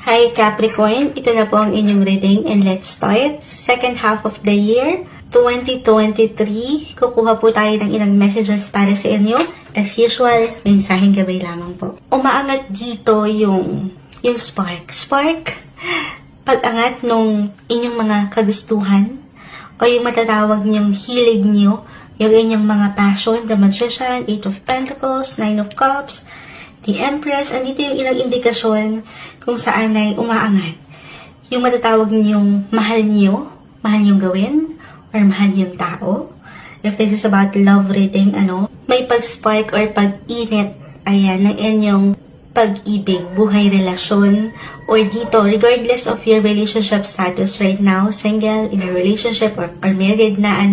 Hi Capricorn, ito na po ang inyong reading and let's start. Second half of the year, 2023. Kukuha po tayo ng ilang messages para sa inyo. As usual, mensaheng gabay lamang po. Umaangat dito yung spark. Spark, pag-angat nung inyong mga kagustuhan o yung matatawag niyong hilig niyo, yung inyong mga passion, the Magician, 8 of Pentacles, 9 of Cups, the Empress, andito yung ilang indikasyon kung saan ay umaangat. Yung matatawag niyong mahal niyong gawin, or mahal niyong tao. If this is about love reading, may pag-spark or pag-init, ayan, ng inyong pag-ibig, buhay, relasyon, or dito, regardless of your relationship status right now, single, in a relationship, or married na,